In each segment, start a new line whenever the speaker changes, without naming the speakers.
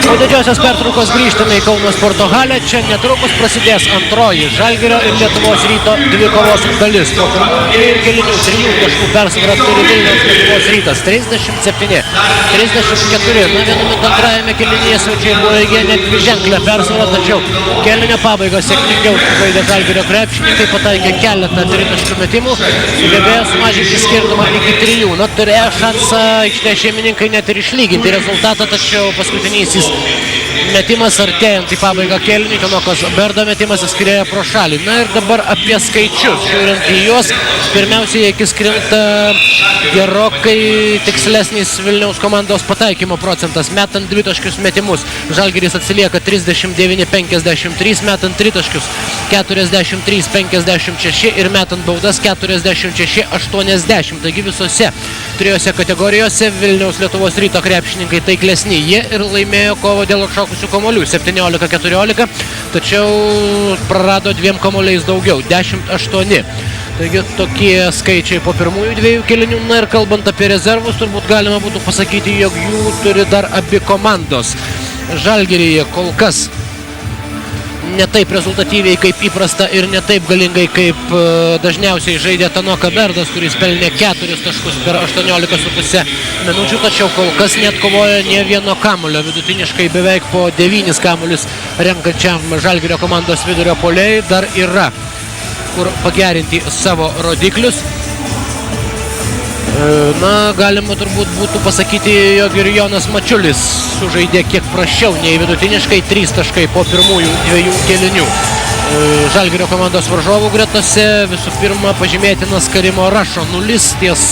Po didžiosios pertraukos grįžtame į Kauno sporto halę. Čia netrukus prasidės antroji Žalgirio ir Lietuvos Ryto dvikovos dalis. Po pirmųjų kėlinių 3 taškų persvarą turi Vilniaus Lietuvos Rytas 37-34. Na, vienu metu antrajame kėlinyje svečiai buvo įgiję net dviženklę persvarą, tačiau kėlinio pabaigą sėkmingiau sužaidė Žalgirio krepšininkai, pataikė keletą tritaškių metimų, sugebėjo sumažinti skirtumą iki 3. Na, turėjo šansą aikštės šeimininkai net ir išlyginti rezultatą, tačiau paskutinysis metimas artėjant į pabaigą kėlinį, Kanokas Berdo metimas įskriejo pro šalį. Na ir dabar apie skaičius, žiūrint į juos, pirmiausiai akis krinta gerokai tikslesnis Vilniaus komandos pataikymo procentas, metant dvitaškius metimus. Žalgiris atsilieka 39-53, metant tritaškius 43-56 ir metant baudas 46-80. Taigi visose trijose kategorijose Vilniaus Lietuvos Ryto krepšininkai taiklesni. Jie ir laimėjo kovą dėl atšokusių kamuolių 17-14, tačiau prarado 2 kamuoliais daugiau 10-8. Taigi tokie skaičiai po pirmųjų 2 kėlinių. Na ir kalbant apie rezervus, turbūt galima būtų pasakyti, jog jų turi dar abi komandos. Žalgiryje kol kas ne taip rezultatyviai kaip įprasta ir ne taip galingai kaip dažniausiai žaidė Tanoka Berdas, kuris pelnė 4 taškus per 18,5 minučių, tačiau kol kas net kovojo ne vieno kamulio, vidutiniškai beveik po 9 kamuolius renkančiam Žalgirio komandos vidurio puolėjui dar yra kur pagerinti savo rodiklius. Na, galima turbūt būtų pasakyti, jog ir Jonas Mačiulis sužaidė kiek prasčiau nei vidutiniškai, 3 taškai po pirmųjų 2 kėlinių. Žalgirio komandos varžovų gretose visų pirma pažymėtinas Karimo Rašo 0 ties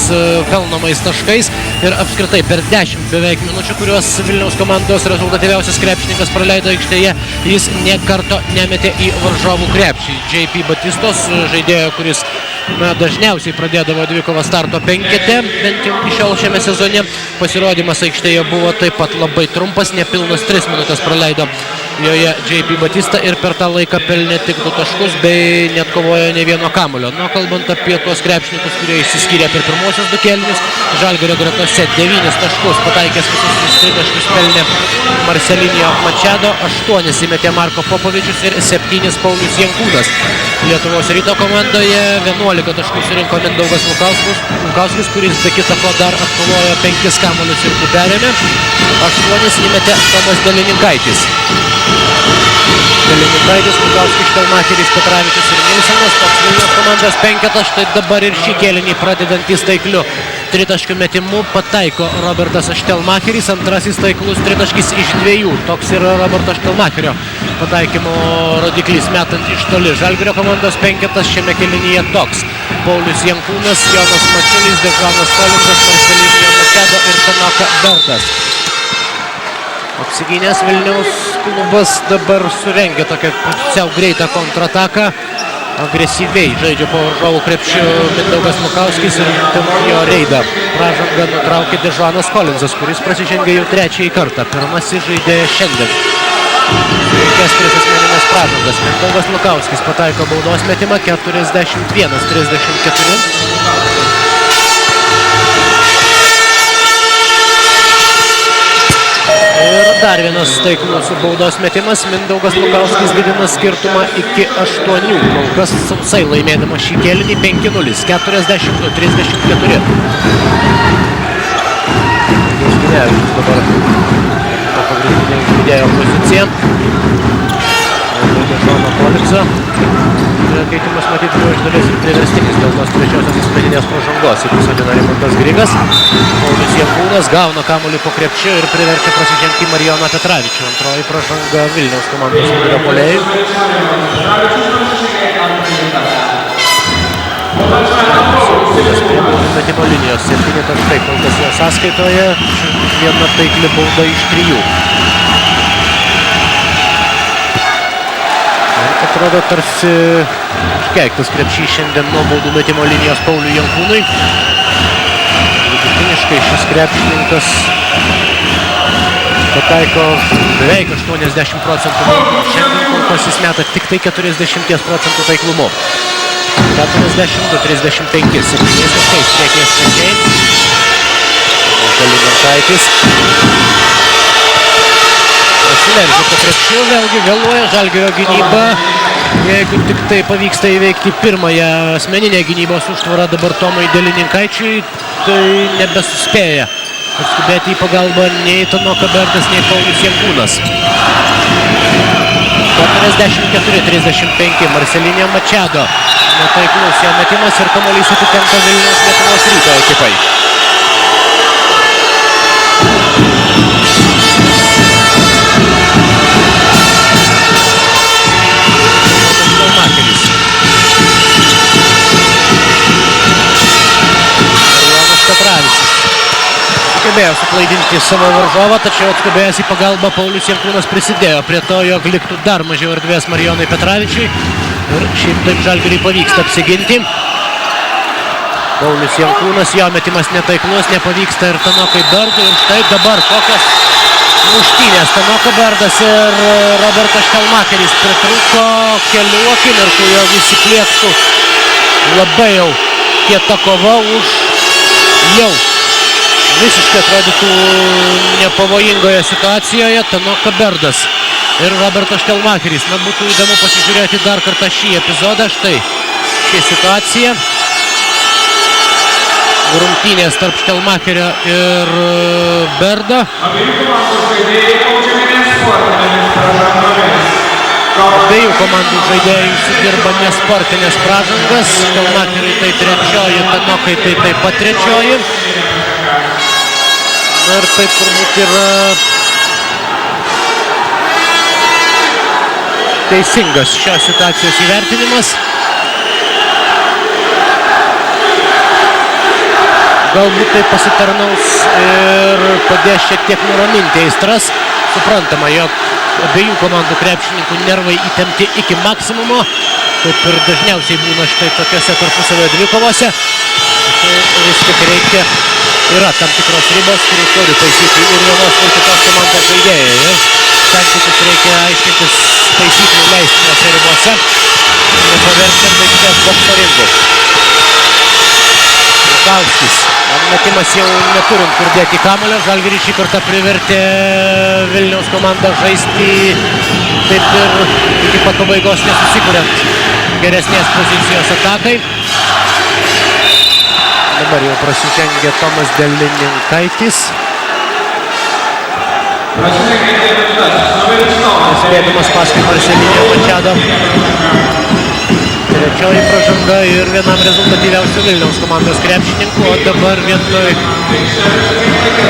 pelnomais taškais ir apskritai per 10 beveik minučių, kuriuos Vilniaus komandos rezultatyviausias krepšininkas praleido aikštėje, jis nė karto nemetė į varžovų krepšį. JP Batistos, žaidėjo, kuris dažniausiai pradėdavo dvikovą starto penkete, bent jau iki šiol šiame sezone. Pasirodymas aikštėje buvo taip pat labai trumpas, nepilnas 3 minutės praleido joje JP Batista ir per tą laiką pelnė tik 2 taškus bei net kovojo ne vieno kamulio. Na, kalbant apie tuos krepšininkus, kurie išsiskyrė per pirmosius 2 kėlinius, Žalgirio gretose 9 taškus pataikęs visus 3 taškus pelnė Marcelinio Machado, 8 įmetė Marko Popovičius ir 7 Paulius Jankūnas. Lietuvos Ryto komandoje 11 taškų surinko Mindaugas Lukauskis, kuris be kita ko dar atkovojo 5 kamuolius ir perėmė. 8 įmetė Tomas Delininkaitis. Delininkaitis, Lukauskis, Štelmacheris, Petravičius ir Nilsenas. Toks Vilniaus komandos penketas. Štai dabar ir šį kėlinį pradedantys taikliu 3 taškių metimų pataiko Robertas Štelmacheris. Antrasis taiklus 3 taškis iš 2. Toks yra Roberto Štelmacherio pataikymo rodiklis metant iš toli. Žalgirio komandos penketas šiame kėlinyje toks: Paulius Jankūnas, Jonas Mačiulis, Dežanas Kolingas, Marcelinio Machado ir Tanoka Berdas. Apsigynęs Vilniaus klubas dabar surengia tokią pusiau greitą kontrataką. Agresyviai žaidžia po varžovų krepšių Mindaugas Lukauskis ir Timojo reidą. Pražangą nutraukė Dežanas Kolinsas, kuris prasižengė jau 3 kartą. Pirmasis žaidė šiandien. Reikės 3 asmeninės pražangas. Mindaugas Lukauskis pataiko baudos metimą 41-34. Ir dar vienas taiklus baudos metimas. Mindaugas Lukauskis didina skirtumą iki 8. Kol kas sausai laimėdamas šį kėlinį 5-0, 42-34. Ginevičius dabar po pagrindinė žaidėjo poziciją. Dežano Kolikso. Keitimas matyti buvo iš dalies ir priverstinis dėl tos trečiosios asmeninės pražangos. Įpusodina Rimantas Grigas. Paulius Jankūnas gauna kamuolį po krepšiu ir priverčia prasižengti Marijoną Petravičių. Antroji pražanga Vilniaus komandos vidurio puolėjui. Metimo linijos 7 taškai kol kas jo sąskaitoje. Viena taikli bauda iš 3. Atrodo tarsi iškeiktas krepšys šiandien nuo baudų metimo linijos Pauliui Jankūnui. Vidutiniškai šis krepšininkas pataiko beveik 80% baudų. Šiandien kol kas jis meta tik tai 40% taiklumu. 42-35, 7 taškais priekės svečiai. Delininkaitis. Prasileržia po krepšiu, vėlgi vėluoja Žalgirio gynyba. Jeigu tik tai pavyksta įveikti pirmąją asmeninę gynybos užtvarą dabar Tomui Delininkaičiui, tai nebesuspėja atskubėti į pagalbą nei Tanoka Berdas, nei Paulius Jankūnas. 44-35 Marcelinio Machado. Netaiklus jo metimas ir kamuolys atitenka Vilniaus Lietuvos Ryto ekipai. Jonas Petravičius sugebėjo suklaidinti savo varžovą, tačiau atskubėjęs į pagalbą Paulius Jankūnas prisidėjo prie to, jog liktų dar mažiau erdvės Marijonui Petravičiui. Ir šiaip taip Žalgiriui pavyksta apsiginti. Paulius Jankūnas, jo metimas netaiklus, nepavyksta ir Tanokai Berdui. Ir štai dabar kokios muštynės. Tanoka Berdas ir Robertas Štelmacheris pritrūko kelių akimirkų, jog įsipliektų labai jau kieta kova už jau visiškai atrodytų nepavojingoje situacijoje. Tanoka Berdas ir Robertas Štelmacheris. Na, būtų įdomu pasižiūrėti dar kartą šį epizodą. Štai ši situacija. Rungtynės tarp Štelmacherio ir Berdo. Abiejų komandų žaidėjų sudirba nesportinės pražangas. Štelmacheriui tai trečioji, Tanokai tai taip pat trečioji. Ir tai turbūt yra teisingas šios situacijos įvertinimas. Galbūt tai pasitarnaus ir padės šiek tiek nuraminti aistras. Suprantama, jog abiejų komandų krepšininkų nervai įtempti iki maksimumo, kaip ir dažniausiai būna štai tokiose tarpusavio dvikovose. Tačiau vis tik reikia, yra tam tikros ribos, kurių turi taisyti ir vienos ir kitos komandos žaidėjai. Santykius reikia aiškintis taisyklių leistinose ribose, nepaverčiant aikštės bokso ringu. Lukauskis. Metimas jau neturint kur dėti kamuolio. Žalgiris šį kartą privertė Vilniaus komandą žaisti taip ir iki pat pabaigos nesusikuriant geresnės pozicijos atakai. Dabar jau prasižengė Tomas Delininkaitis. Nespėdamas paskui Marcelinio Machado. Trečioji pražanga ir vienam rezultatyviausių Vilniaus komandos krepšininkų, o dabar vietoj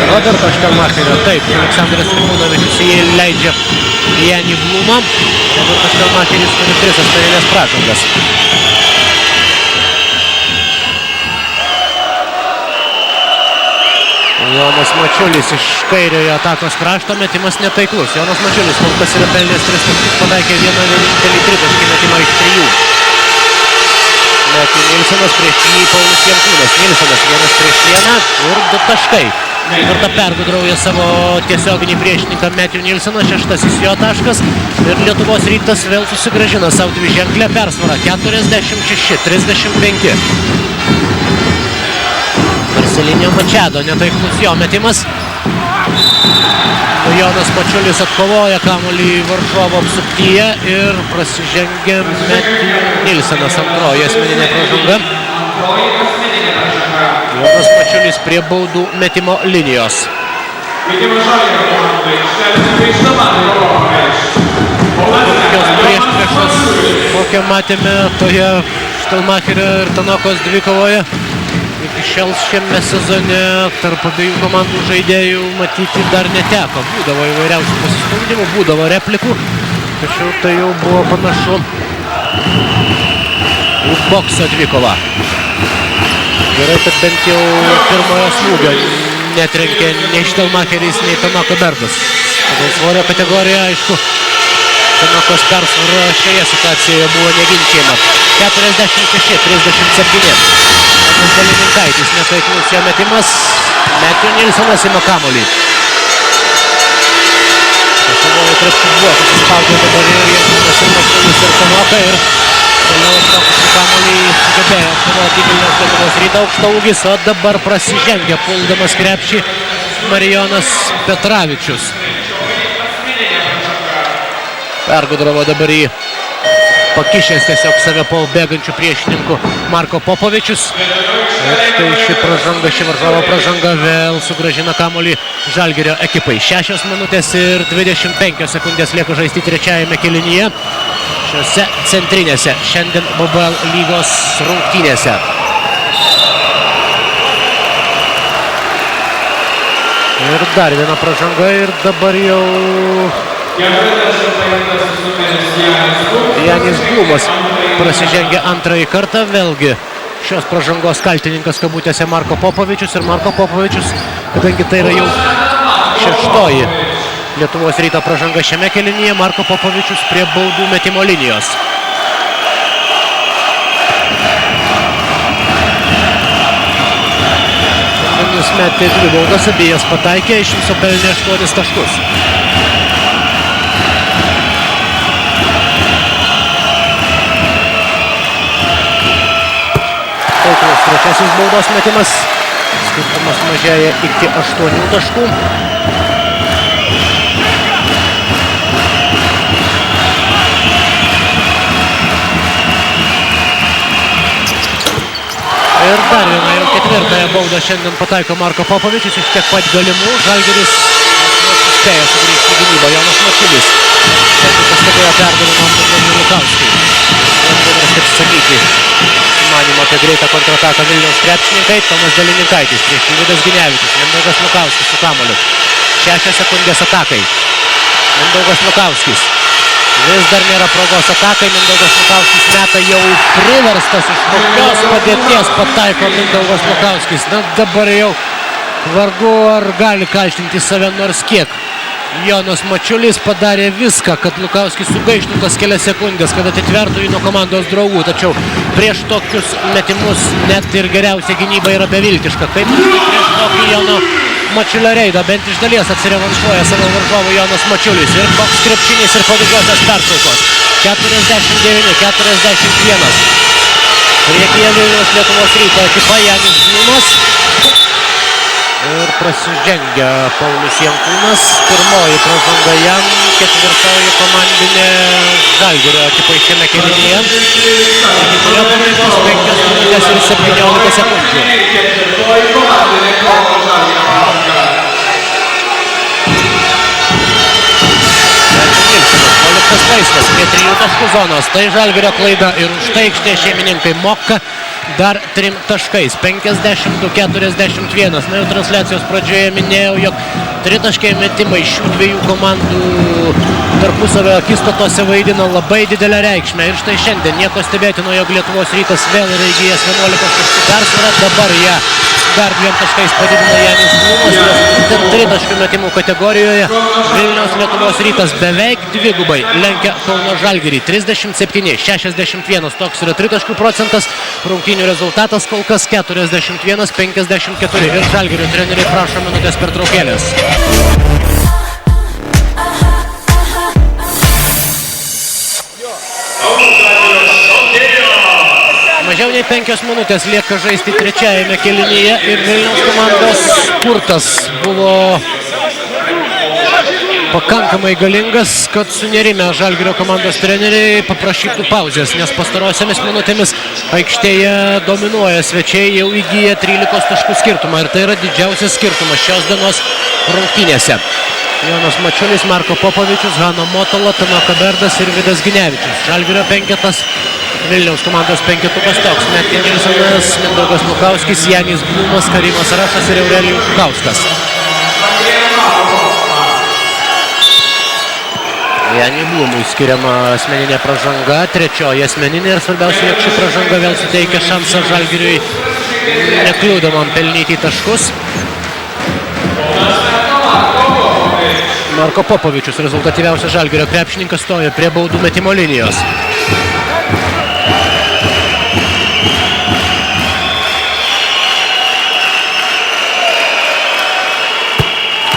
Roberto Štelmacherio. Taip, Aleksandras Trimunovičius įleidžia Janį Blumą. Robertas Štelmacheris turi 3 asmeninės pražangas. Jonas Mačiulis iš kairiojo atakos krašto, metimas netaiklus. Jonas Mačiulis kol kas yra pelnęs 3 taškus, pataikė vieną vienintelį tritaškį metimą iš 3. Metju Nilsonas prieš jį Paulius Jankūnas. Nilsonas 1-1 ir 2 taškai. Kartą pergudrauja savo tiesioginį priešininką Metju Nilsoną, 6 jo taškas. Ir Lietuvos Rytas vėl susigrąžina savo dviženklę persvarą. 46-35. Marcelinio Machado, netaiklus jo metimas. Jonas Mačiulis atkovoja kamuolį varžovo apsuptyje ir prasižengia Metju Nilsonas, antroji asmeninė pražanga. Jonas Mačiulis prie baudų metimo linijos. Tokios priešpriešos, kokią matėme toje Štelmacherio ir Tanokos dvikovoje. Iki šiol šiame sezone tarp abiejų komandų žaidėjų matyti dar neteko. Būdavo įvairiausių pasistumdymų, būdavo replikų, tačiau tai jau buvo panašu į bokso dvikovą. Gerai, kad bent jau pirmojo smūgio netrenkė nei Štelmacheris, nei Tanoka Berdas. Pagal svorio kategoriją, aišku, Tanokos persvara šioje situacijoje buvo neginčiama. 46-37. Delininkaitis, netaiklus jo metimas. Metju Nilsonas ima kamuolį. Pasavuoju krepšių buvo, susispaudė dabar ir Jankūnas ir Mačiulis ir Tanoka ir toliau atšokusi kamuolį sugebėjo atkovoti Vilniaus Lietuvos Ryto aukštaūgis, o dabar prasižengia puldamas krepšį Marijonas Petravičius. Pergudravo dabar į pakišęs tiesiog save po bėgančių priešininkų Marko Popovičius. Ir štai ši pražanga, ši varžovo pražanga vėl sugrąžina kamuolį Žalgirio ekipai. 6 minutės ir 25 sekundės lieka žaisti trečiajame kėlinyje. Šiose centrinėse šiandien BBL lygos rungtynėse. Ir dar viena pražanga ir dabar jau Janis Blumas prasižengia antrąjį kartą. Vėlgi šios pražangos kaltininkas kabutėse Marko Popovičius. Ir Marko Popovičius, kadangi tai yra jau 6. Lietuvos Ryto pražanga šiame kėlinyje, Marko Popovičius prie baudų metimo linijos. Jis metė 2 baudas, abiejas pataikė, iš viso pelnė 8 taškus. Tauklus trečiasis baudos metimas. Skirtumas mažėja iki 8 taškų. Ir dar viena, jau 4. baudą šiandien pataiko Marko Popovičius iš tiek pat galimų. Žalgiris spėjo sugrįžti į gynybą. Jonas Mačiulis šiandien pastebėjo perdavimą Mindaugo Lukauskui. Bandėmės atsisakyti manimo apie greitą kontrataką Vilniaus krepšininkai. Tomas Delininkaitis prieš Vydas Ginevičius. Mindaugas Lukauskis su kamuoliu. 6 sekundės atakai. Mindaugas Lukauskis. Vis dar nėra progos atakai. Mindaugas Lukauskis meta, jau priverstas iš tokios padėties pataiko Mindaugas Lukauskis. Na dabar jau vargu ar gali kaltinti save nors kiek. Jonas Mačiulis padarė viską, kad Lukauskis sugaištų tas kelias sekundės, kad atitvertų jį nuo komandos draugų. Tačiau prieš tokius metimus net ir geriausia gynyba yra beviltiška. Kaip prieš tokį Jono Mačiulio reidą, bent iš dalies atsirevanšuoja savo varžovų Jonas Mačiulis. Ir koks krepšinis ir po didžiosios pertraukos. 49-41. Priekyje Vilniaus Lietuvos Ryto ekipa, Janis Blumas. Ir prasižengia Paulius Jankūnas. Pirmoji pražanga jam, 4. komandinė Žalgirio ekipai šiame kėlinyje. Turėjo pamirštis 5 minutės ir 17 sekundžių. Paliktas laisvas prie 3 taškų zonos. Tai Žalgirio klaida ir už tai aikštės šeimininkai moka dar 3 taškais. 52-41. Na jau transliacijos pradžioje minėjau, jog 3 taškai metimai šių dviejų komandų tarpusavio akistatose vaidina labai didelę reikšmę. Ir štai šiandien nieko stebėtino, jog Lietuvos Rytas vėl yra įgijęs 11 taškų persvarą. Dabar ją dar 2 taškais padidino Janis Blumas. Būtent 3 taškų metimų kategorijoje Vilniaus Lietuvos Rytas beveik dvigubai lenkia Kauno Žalgirį. 37-61. Toks yra 3 taškų procentas. Rungtynių rezultatas kol kas 41-54. Ir Žalgirio treneriai prašo minutės pertraukėlės. Mažiau nei 5 minutės lieka žaisti trečiajame kėlinyje ir Vilniaus komandos spurtas buvo pakankamai galingas, kad sunerimę Žalgirio komandos treneriai paprašytų pauzės, nes pastarosiamis minutėmis aikštėje dominuoja svečiai, jau įgyja 13 taškų skirtumą ir tai yra didžiausias skirtumas šios dienos rungtynėse. Jonas Mačiulis, Marko Popovičius, Hano Motola, Tano Kaberdas ir Vydas Ginevičius. Žalgirio penketas, Vilniaus komandos penketukas toks: Metki Nilsonas, Mindaugas Lukauskis, Janis Blumas, Karimas Rašas ir Aurelijus Žukauskas. Janį Blumui skiriama asmeninė pražanga, 3. asmeninė ir svarbiausia, jog ši pražanga vėl suteikia šansą Žalgiriui nekliudomam pelnyti taškus. Marko Popovičius, rezultatyviausias Žalgirio krepšininkas, stoja prie baudų metimo linijos.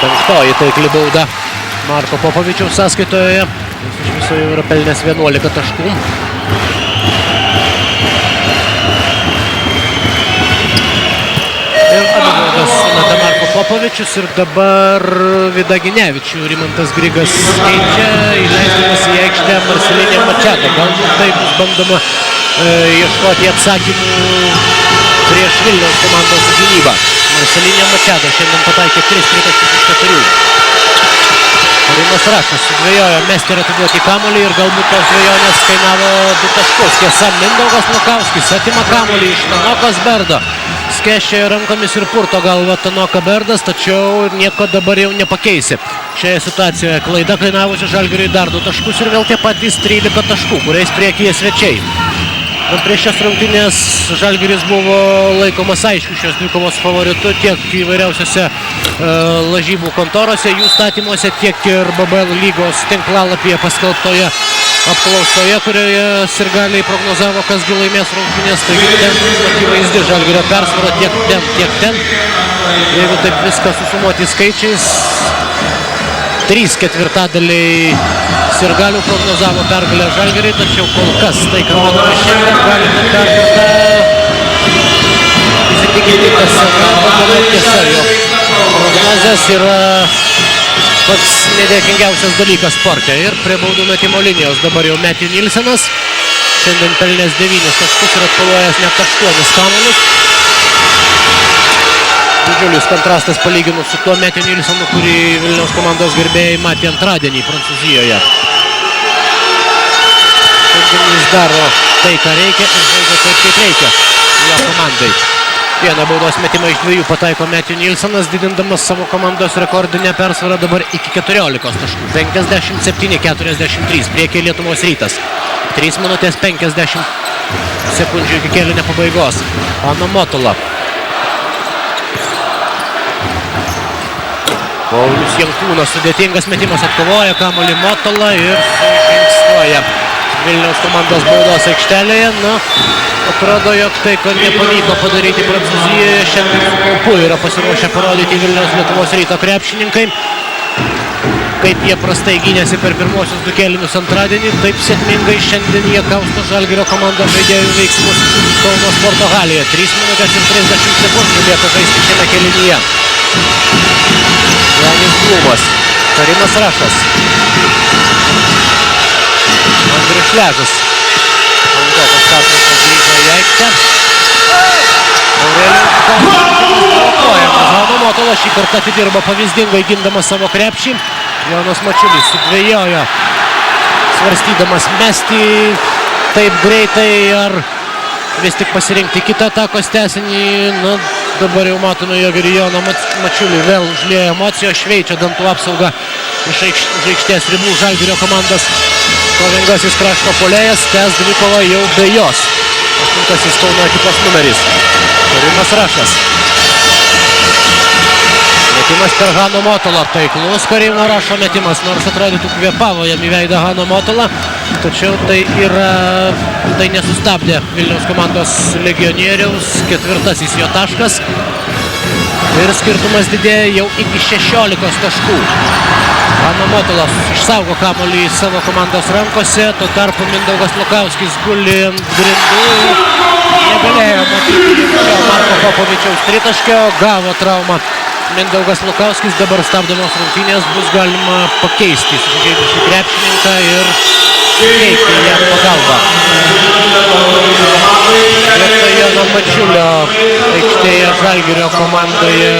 Penktoji taikli bauda Marko Popovičiaus sąskaitoje. Jis iš viso jau yra pelnęs 11 taškų. Ir abi baudas meta Marko Popovičius ir dabar Vidaginevičių Rimantas Grigas keičia, įleisdamas į aikštę Marcelinę Mačedą. Galbūt tai bus bandoma ieškoti atsakymų prieš Vilniaus komandos gynybą. Marcelinė Mačeda šiandien pataikė 3 tritaškius iš 4. Rimas Rašas sudvejojo mesti ir atiduoti kamuolį ir galbūt tos dvejonės kainavo 2 taškus. Tiesa, Mindaugas Lukauskis atima kamuolį iš Tanokos Berdo. Skėščia rankomis ir purto galva Tanoka Berdas, tačiau nieko dabar jau nepakeisi. Šioje situacijoje klaida kainavusi Žalgiriui dar 2 taškus ir vėl tie patys 13 taškų, kuriais priekyje svečiai. Prieš šias rungtynės Žalgiris buvo laikomas aišku šios dvikovos favoritu tiek įvairiausiose lažybų kontorose, jų statymuose, tiek ir BBL lygos tinklalapyje paskelbtoje apklausoje, kurioje sirgaliai prognozavo, kas gi laimės rungtynės. Taigi ten akivaizdi Žalgirio persvara tiek ten. Jeigu taip viską susumuoti skaičiais, 3/4 sirgalių prognozavo pergalę Žalgiriui, tačiau kol kas tai, ką matome šiandien, galime dar kartą įsitikinti, kas yra tiesa, jog prognozės yra pats nedėkingiausias dalykas sporte. Ir prie baudų metimo linijos dabar jau Matthew Nilsenas, šiandien pelnęs 9 taškus ir atkovojęs net 8 kamuolius. Didžiulis kontrastas palyginus su tuo Matthew Nilsenu, kurį Vilniaus komandos gerbėjai matė antradienį Prancūzijoje. Šiandien jis daro tai, ką reikia ir žaidžia taip, kaip reikia jo komandai. Vieną baudos metimą iš 2 pataiko Matthew Nilsenas, didindamas savo komandos rekordinę persvarą dabar iki 14 taškų. 57-43 priekyje Lietuvos Rytas. 3 minutės 50 sekundžių iki kėlinio pabaigos. Ano Motola. Paulius Jankūnas, sudėtingas metimas, atkovoja kamuolį Motola ir sužingsniuoja Vilniaus komandos baudos aikštelėje. Na, atrodo, jog tai, ko nepavyko padaryti Prancūzijoje, šiandien su kaupu yra pasiruošę parodyti Vilniaus Lietuvos Ryto krepšininkai. Kaip jie prastai gynėsi per pirmosius 2 kėlinius antradienį, taip sėkmingai šiandien jie kausto Žalgirio komandos žaidėjų veiksmus Kauno sporto halėje. 3 minutės ir 30 sekundžių lieka žaisti šiame kėlinyje. Janis Blūmas, Karimas Rašas, Andrius Šležas. Antokas Karpinsas grįžo į aikštę. Aurelijus blokuojamas. Hano Motola šį kartą atidirbo pavyzdingai gindamas savo krepšį. Jonas Mačiulis sudvejojo, svarstydamas mesti taip greitai ar vis tik pasirinkti kitą atakos tęsinį. Na, dabar jau matome, jog ir Joną Mačiulį vėl užlieja emocijos, šveičia dantų apsaugą iš aikštės ribų Žalgirio komandos kovingasis krašto puolėjas, tęs dvikovą jau be jos. 8 Kauno ekipos numeris. Karimas Rašas. Metimas per Hano Motolą, taiklus Karimo Rašo metimas, nors atrodytų kvėpavo jam į veidą Hano Motolą, tačiau tai nesustabdė Vilniaus komandos legionieriaus, 4 jo taškas ir skirtumas didėja jau iki 16 taškų. Hano Motolas išsaugo kamuolį savo komandos rankose, tuo tarpu Mindaugas Lukauskis guli ant grindų, negalėjo matyti Marko Popovičiaus tritaškio, gavo traumą. Mindaugas Lukauskis, dabar stabdomos rungtynės, bus galima pakeisti sužeidusį krepšininką ir teikti jam pagalbą. Vietoj Jono Mačiulio aikštėje Žalgirio komandoje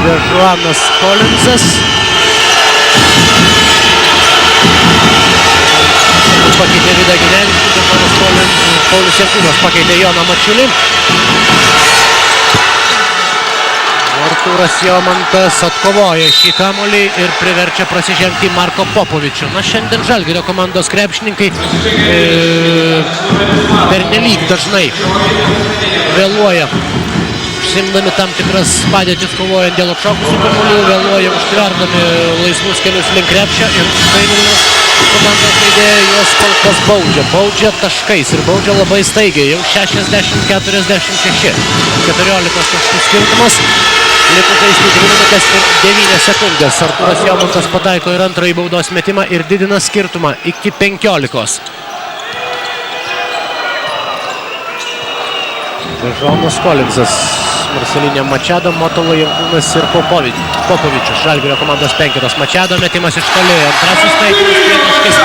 Dežuanas Kolinsas. Pakeitė Vidaginevičių, Paulius Jankūnas pakeitė Joną Mačiulį. Artūras Jomantas atkovoja šį kamuolį ir priverčia prasižengti Marko Popovičių. Na, šiandien Žalgirio komandos krepšininkai pernelyg dažnai vėluoja, užsiimdami tam tikras padėtis, kovojant dėl atšokusių kamuolių, vėluoja užtverdami laisvus kelius link krepšio ir štai Vilniaus komandos žaidėjai juos kol kas baudžia taškais ir baudžia labai staigiai, jau 60-46, 14 taškų skirtumas, likus žaisti 2 minutės ir 9 sekundės. Artūras Jomantas pataiko ir antrąjį baudos metimą ir didina skirtumą iki 15. Žonas Kolinsas, Marcelinė Mačado, Motolo, Jankūnas ir Popovičius. Žalgirio komandos penketas. Mačado metimas iš toli. Antrasis taikymas tritaškis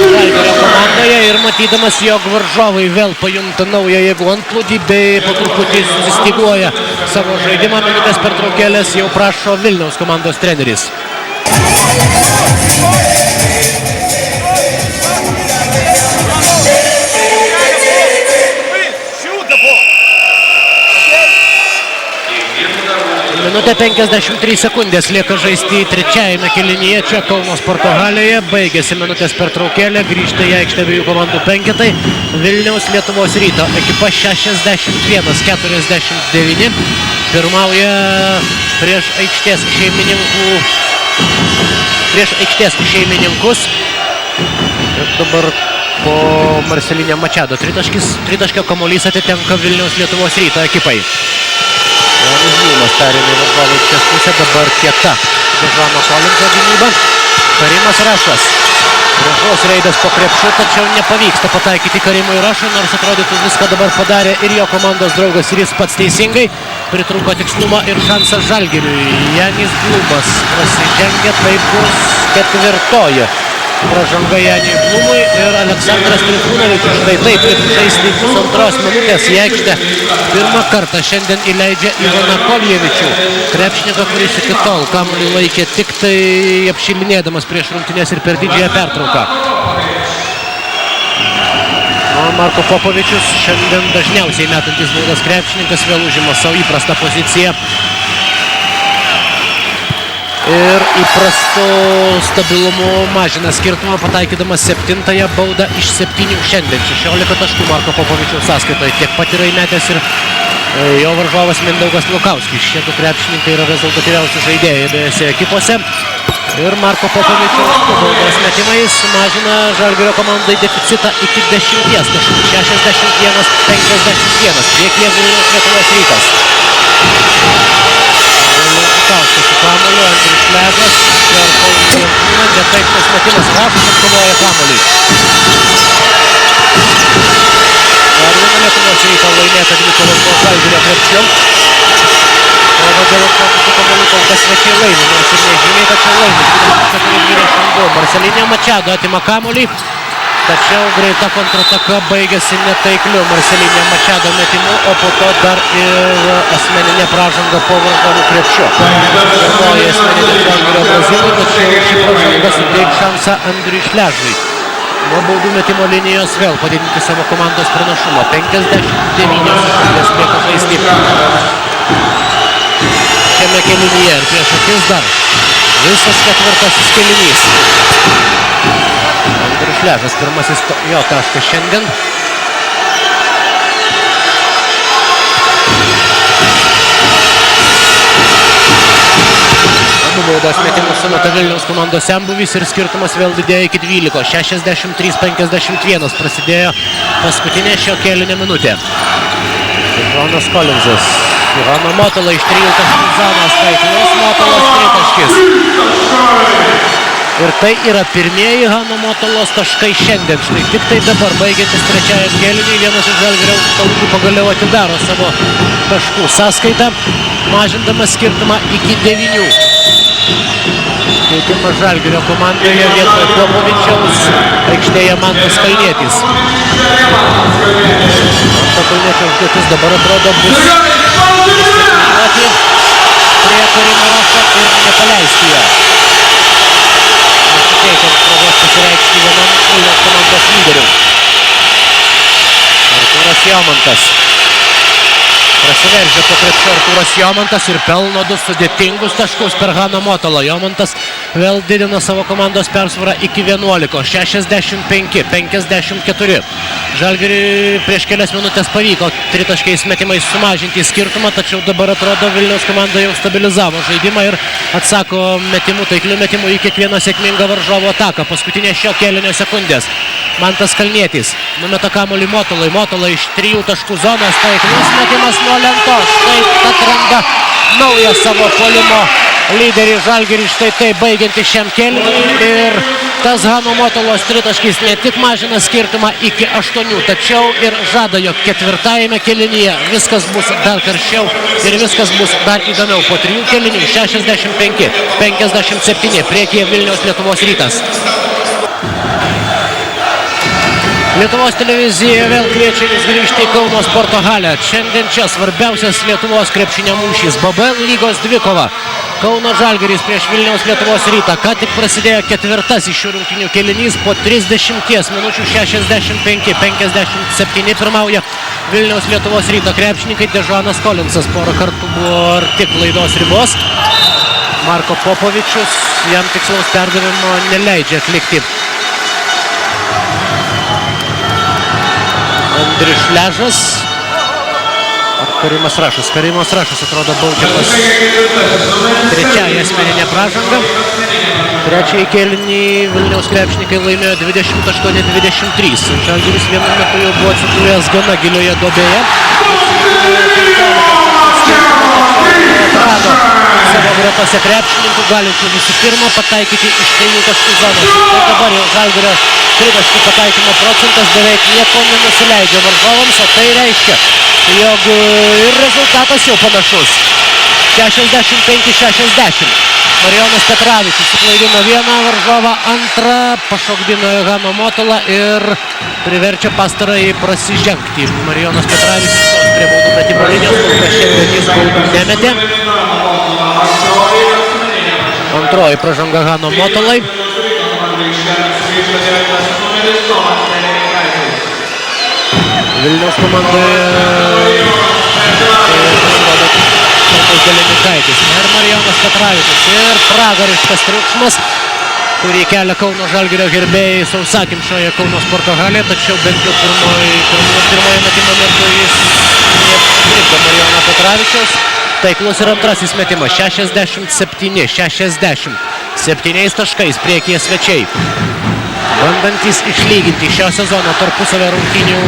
Žalgirio komandoje ir matydamas, jog varžovai vėl pajunta naują jėgų antplūdį bei po truputį susistyguoja savo žaidimą. Minutės pertraukėlės jau prašo Vilniaus komandos treneris. Minutė 53 sekundės lieka žaisti trečiajame kėlinyje čia Kauno Sporto halėje. Baigėsi minutės pertraukėlė, grįžta į aikštę abiejų komandų penketai. Vilniaus Lietuvos Ryto ekipa 61-49 pirmauja prieš aikštės šeimininkus. Ir dabar po Marcelinė Mačado tritaškio kamuolys atitenka Vilniaus Lietuvos Ryto ekipai. Jonas Bliumas perėmė varžovų aikštės pusę, dabar kieta Žano Kolinso gynyba. Karimas Rašas. Gražus reidas po krepšiu, tačiau nepavyksta pataikyti Karimui Rašui, nors atrodytų viską dabar padarė ir jo komandos draugas ir jis pats teisingai. Pritrūko tikslumo ir šansas Žalgiriui. Janis Bliumas prasižengia, tai bus ketvirtoji pražanga Janiui Blumui ir Aleksandras Trifunovičius. Štai taip žaisti pusantros minutės į aikštę. Pirmą kartą šiandien įleidžia Ivaną Koljevičių. Krepšininką, kuris iki tol kamuolį laikė tik tai apšilinėdamas prieš rungtynes ir per didžiąją pertrauką. Marko Popovičius šiandien dažniausiai metantis baudas krepšininkas vėl užima savo įprastą poziciją. Ir įprastu stabilumu mažina skirtumą, pataikydamas 7-ąją baudą iš 7 šiandien. 16 taškų Marko Popovičiaus sąskaitoje. Tiek pat yra įmetęs ir jo varžovas Mindaugas Lukauskis. Šie du krepšininkai yra rezultatyviausi žaidėjai abiejose ekipose. Ir Marko Popovičiaus baudos metimais mažina Žalgirio komandai deficitą iki 10 taškų. 61-51. Priekyje Vilniaus Lietuvos Rytas. Lukauskis su kamuoliu, Andrius Šležas, per Paulių Jankūną, netaiktas metimas, Rašas atkovoja kamuolį. Dar viena Lietuvos Ryto laimėta dvikovos po Žalgirio krepšiu. Kova dėl atkovotų kamuolių kol kas svečiai laimi, nors ir nežymiai, tačiau laimi. 24-22. Marcelinė Mačado atima kamuolį. Tačiau greita kontrataka baigėsi netaikliu Marcelinė Mačado metimu, o po to dar ir asmeninė pražanga po varžovų krepšiu. Pirmoji asmeninė Žalgirio brazilų, tačiau ši pražanga suteiks šansą Andriui Šležui. Nuo baudų metimo linijos vėl padidinti savo komandos pranašumą. 59 sekundės lieka žaisti šiame kėlinyje ir prieš akis dar visas ketvirtasis kėlinys. Andrius Šležas, pirmasis jo taškas šiandien. Abu baudos metimus sumeta Vilniaus komandos senbuvis ir skirtumas vėl didėja iki 12. 63-51 prasidėjo paskutinė šio kėlinio minutė. Žonas Kolinsas. Ivano Motolo iš 3 taškų zonos taiklus. Motolos tritaškis. Ir tai yra pirmieji Hano Motolos taškai šiandien. Štai tik tai dabar baigiantis trečiajam kėliniui vienas iš Žalgirio aukštaūgių pagaliau atidaro savo taškų sąskaitą, mažindamas skirtumą iki 9. Keitimas Žalgirio komandoje vietoje Popovičiaus aikštėje Mantas Kalnietis. Manto Kalniečio užduotis dabar atrodo bus disciplinuoti prie Karimo Rašo ir nepaleisti ją. Nesuteikiant progos pasireikšti vienam Vilniaus komandos lyderių. Artūras Jomantas. Prasiveržia po krepšiu Artūras Jomantas ir pelno 2 sudėtingus taškus per Hano Motolą. Jomantas vėl didina savo komandos persvarą iki 11. 65-54. Žalgiriui prieš kelias minutės pavyko tritaškiais metimais sumažinti skirtumą, tačiau dabar atrodo Vilniaus komanda jau stabilizavo žaidimą ir atsako metimų, taiklių metimų į kiekvieną sėkmingą varžovo ataką. Paskutinė šio kėlinio sekundės. Mantas Kalnietis numeta kamuolį Motolai. Motola iš 3 taškų zonos, taiklus metimas nuo lentos. Taip atranda naują savo puolimo lyderį Žalgirį štai tai baigiantį šiam kėliniui ir tas Hano Motulos tritaškis ne tik mažina skirtumą iki 8, tačiau ir žada, jog ketvirtajame kėlinyje viskas bus dar karščiau ir viskas bus dar įdomiau. Po 3 kėlinių 65-57 priekyje Vilniaus Lietuvos Rytas. Lietuvos televizija vėl kviečia jus grįžti į Kauno sporto halę. Šiandien čia svarbiausias Lietuvos krepšinio mūšis. BBL lygos dvikova. Kauno Žalgiris prieš Vilniaus Lietuvos Rytą. Ką tik prasidėjo ketvirtasis šių rungtynių kėlinys. Po 30 minučių 65-57 pirmauja Vilniaus Lietuvos Ryto krepšininkai. Dežanas Kolinsas porą kartų buvo arti klaidos ribos. Marko Popovičius jam tikslaus perdavimo neleidžia atlikti. Andrius Šležas. Ar Karimas Rašas? Karimas Rašas atrodo baudžiamas trečiąją asmeninę pražangą. Trečiąjį kėlinį Vilniaus krepšininkai laimėjo 28-23. Žalgiris vienu metu jau buvo atsidūręs gana gilioje duobėje. Atrado savo gretose krepšininkų, galinčių visų pirma pataikyti iš 3 taškų zonos. Tai dabar jau Žalgirio tritaškų pataikymo procentas beveik nieko nenusileidžia varžovams, o tai reiškia, jog ir rezultatas jau panašus. 65-60. Marijonas Petravičius suklaidino vieną varžovą, antrą pašokdino Hano Motulą ir priverčia pastarąjį prasižengti. Marijonas Petravičius prie baudų metimo linijos, kol kas šiandien jis baudų nemetė. Antroji pražanga Hano Motulai. Vilniaus komandoje Galimikaitis ir Marijonas Petravičius ir pragariškas triukšmas, kurį kelia Kauno Žalgirio gerbėjai sausakimšoje Kauno sporto halėje, tačiau bent jau pirmoje metimo metu jis netrikdo Marijono Petravičiaus. Taiklus ir antrasis metimas 67-60. 7 taškais priekyje svečiai. Bandantis išlyginti šio sezono tarpusavio rungtynių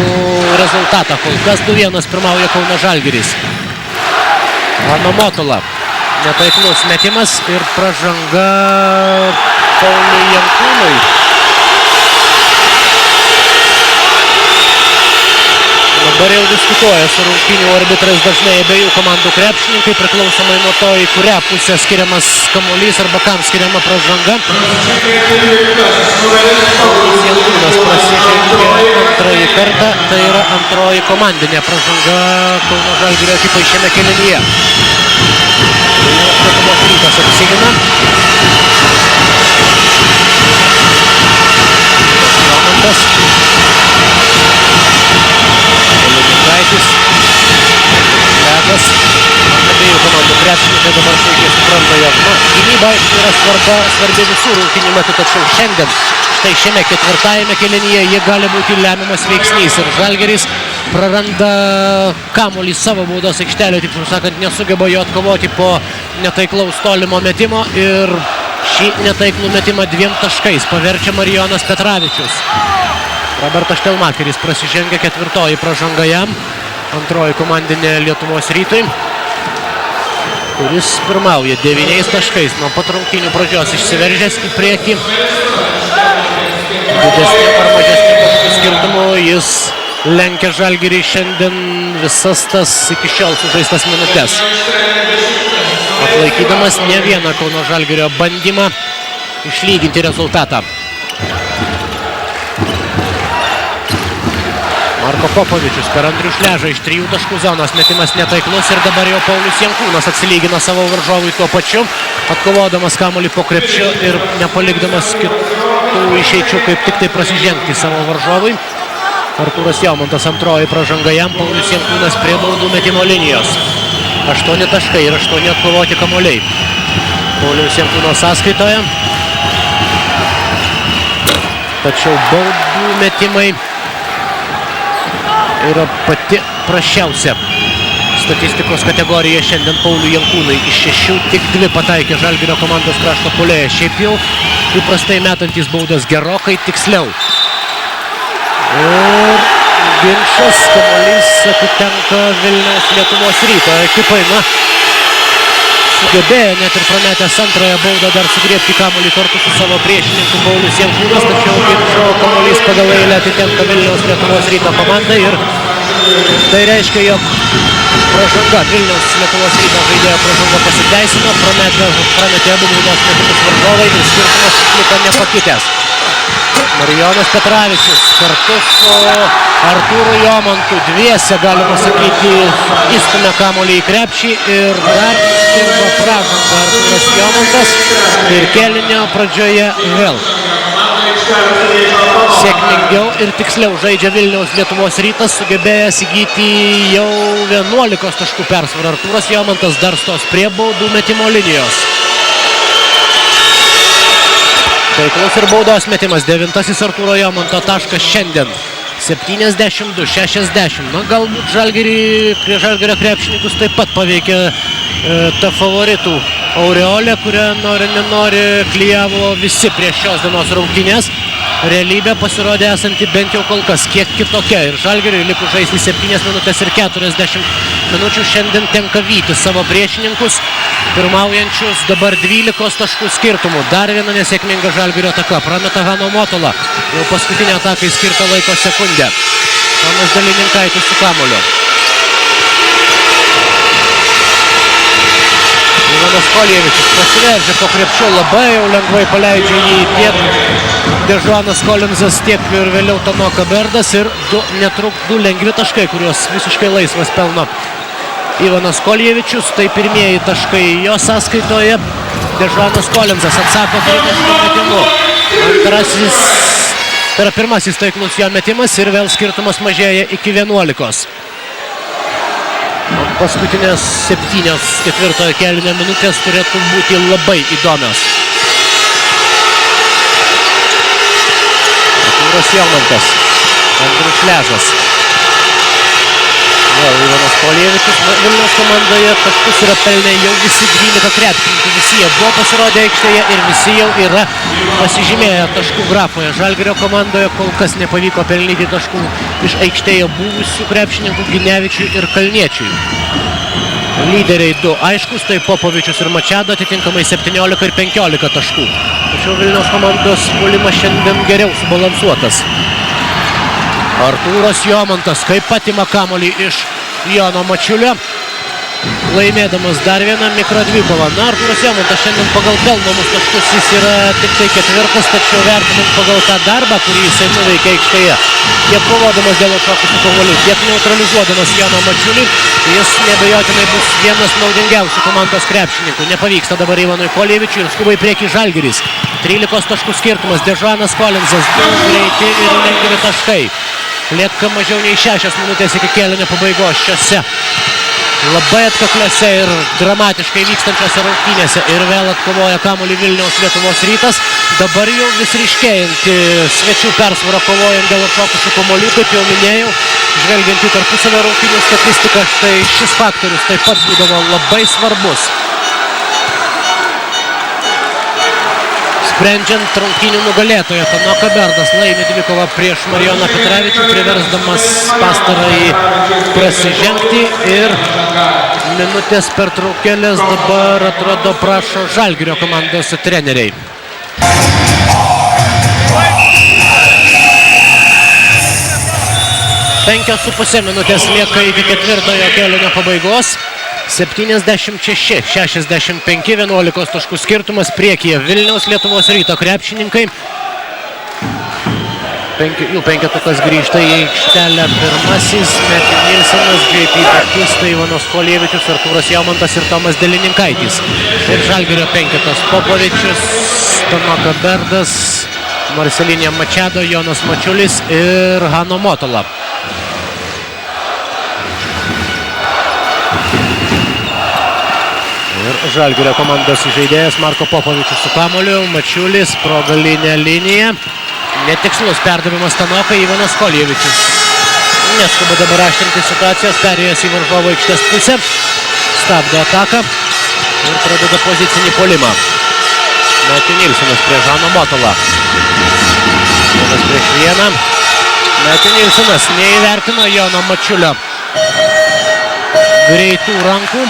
rezultatą. Kol kas 2-1 pirmauja Kauno Žalgiris. Hano Motula. Netaiklus metimas ir pražanga Pauliui Jankūnui. Dabar jau diskutuoja su rungtynių arbitrais dažnai abiejų komandų krepšininkai, priklausomai nuo to, į kurią pusę skiriamas kamuolys arba kam skiriama pražanga. Jankūnas prasižengė antrąjį kartą, tai yra antroji komandinė pražanga Kauno Žalgirio ekipai šiame kėlinyje. Lietuvos Rytas apsigina. Jomantas. Galimikaitis. Ledas. Abiejų komandų krepšininkai dabar puikiai supranta, jog gynyba yra svarbi visų rungtynių metu, tačiau šiandien štai šiame ketvirtajame kėlinyje jie gali būti lemiamas veiksnys ir Žalgiris praranda kamuolį savo baudos aikštelėje, taip sakant, nesugeba jo atkovoti po netaiklaus tolimo metimo ir šį netaiklų metimą 2 taškais paverčia Marijonas Petravičius. Robertas Štelmacheris prasižengia, ketvirtoji pražanga jam, antroji komandinė Lietuvos Rytui, kuris pirmauja 9 taškais nuo pat rungtynių pradžios išsiveržęs į priekį. Didesnė ar mažesnė taškų skirtumu jis lenkia Žalgirį šiandien visas tas iki šiol sužaistas minutes. Atlaikydamas ne vieną Kauno Žalgirio bandymą išlyginti rezultatą. Marko Popovičius per Andrių Šležą iš 3 taškų zonos, metimas netaiklus ir dabar jau Paulius Jankūnas atsilygina savo varžovui tuo pačiu, atkovodamas kamuolį po krepšiu ir nepalikdamas kitų išeičių, kaip tik tai prasižengti savo varžovui. Artūras Jomantas antroji pražanga jam, Paulius Jankūnas prie baudų metimo linijos. 8 taškai ir 8 atkovoti kamuoliai. Paulius Jankūno sąskaitoje. Tačiau baudų metimai yra pati prašiausia statistikos kategorija šiandien Pauliui Jankūnui. Iš 6 tik 2 pataikė Žalgirio komandos krašto puolėjas. Šiaip jau įprastai metantis baudas gerokai tiksliau. Ir ginčas, kamuolys atitenka Vilniaus Lietuvos Ryto ekipai. Na, su sugebėjo net ir prametęs antrąją baudą dar sugriebti kamuolį kartu su savo priešininku Paulius Jankūnas, tačiau ginčo kamuolys pagal eilę atitenka Vilniaus Lietuvos Ryto komandai ir tai reiškia, jog pražanga, Vilniaus Lietuvos Ryto žaidėjo pražanga pasiteisino, prametė abu baudos metimus varžovai ir skirtumas liko nepakitęs. Marijonas Petravičius kartu su Artūru Jomantu dviese, galima sakyti, įstumia kamuolį į krepšį ir dar skirto pražangą Artūras Jomantas ir kėlinio pradžioje vėl sėkmingiau ir tiksliau žaidžia Vilniaus Lietuvos Rytas, sugebėjęs įgyti jau 11 taškų persvarą. Artūras Jomantas dar stos prie baudų metimo linijos. Taiklus ir baudos metimas, 9-asis Artūro Jomanto taškas šiandien. 72-60. Na, galbūt prie Žalgirio krepšininkus taip pat paveikė ta favoritų aureolė, kurią nori klijavo visi prieš šios dienos rungtynės. Realybė pasirodė esanti bent jau kol kas kiek kitokia ir Žalgiriui likus žaisti 7 minutės ir 40 minučių šiandien tenka vyti savo priešininkus, pirmaujančius dabar 12 taškų skirtumų. Dar viena nesėkminga Žalgirio ataka, prameta Hano Motola, jau paskutinė atakai skirta laiko sekundę. Tomas Dalininkaitis su kamuoliu. Ivanas Koljevičius prasiveržia po krepšiu, labai jau lengvai paleidžia jį tiek Dežuanas Kolinsas, tiek ir vėliau Tonoka Berdas ir du lengvi taškai, kuriuos visiškai laisvas pelno Ivanas Koljevičius. Tai pirmieji taškai jo sąskaitoje. Dežuanas Kolinsas atsako tritaškų metimu. Tai yra pirmasis taiklus jo metimas ir vėl skirtumas mažėja iki 11. Paskutinės 7 ketvirtojo kėlinio minutės turėtų būti labai įdomios. Artūras Jomantas, Andrius Šležas. Vėl Ivanas Koljevičius. Vilniaus komandoje taškus yra pelnę jau visi 12 krepšininkų. Visi jie buvo pasirodę aikštėje ir visi jau yra pasižymėję taškų grafoje. Žalgirio komandoje kol kas nepavyko pelnyti taškų iš aikštėje buvusių krepšininkų Ginevičiui ir Kalniečiui. Lyderiai du aiškus, tai Popovičius ir Mačado, atitinkamai 17 ir 15 taškų. Tačiau Vilniaus komandos puolimas šiandien geriau subalansuotas. Artūras Jomantas, kaip patima kamuolį iš Jono Mačiulio, laimėdamas dar vieną mikrodvikovą. Na, Artūras Jomantas šiandien pagal pelnomus taškus jis yra tik tai 4, tačiau vertinant pagal tą darbą, kurį jisai nuveikė aikštėje, tiek kovodamas dėl atšokusių kamuolių, tiek neutralizuodamas Jono Mačiulį, jis neabejotinai bus vienas naudingiausių komandos krepšininkų. Nepavyksta dabar Ivanui Koljevičiui ir skuba į priekį Žalgiris. 13 taškų skirtumas, Dežuanas Kolinsas, 2 greiti ir lengvi taškai. Lieka mažiau nei 6 minutės iki kėlinio pabaigos šiose labai atkakliose ir dramatiškai vykstančiose rungtynėse. Ir vėl atkovoja kamuolį Vilniaus Lietuvos Rytas. Dabar jau vis ryškėjanti svečių persvara kovojant dėl atšokusių kamuolių, kaip jau minėjau. Žvelgiant į tarpusavio rungtynių statistiką, štai šis faktorius taip pat būdavo labai svarbus. Sprendžiant rungtynių nugalėtoją, Tonoka Berdas laimi dvikovą prieš Marijoną Petravičių, priversdamas pastarąjį prasižengti ir minutės pertraukėlės dabar atrodo prašo Žalgirio komandos treneriai. 5,5 minutės lieka iki ketvirtojo kėlinio pabaigos. 76-65, 11 taškų skirtumas priekyje Vilniaus Lietuvos Ryto krepšininkai. Jų penketukas grįžta į aikštelę pirmasis, Matthew Nilsenas, J.P. Batista, Ivanas Koljevičius, Artūras Jomantas ir Tomas Delininkaitis. Ir Žalgirio penketas Popovičius, Tonoka Berdas, Marcelinė Mačado, Jonas Mačiulis ir Hano Motola. Žalgirio komandos žaidėjas Marko Popovičius su kamuoliu, Mačiulis pro galinę liniją. Netikslus perdavimas Tonokai, Ivanas Koljevičius. Neskuba dabar aštrinti situacijos, perėjęs į varžovo aikštės pusę. Stabdo ataką ir pradeda pozicinį puolimą. Matthew Nilsenas prieš Hano Motolą. Vienas prieš vieną. Matthew Nilsenas neįvertino Jono Mačiulio greitų rankų.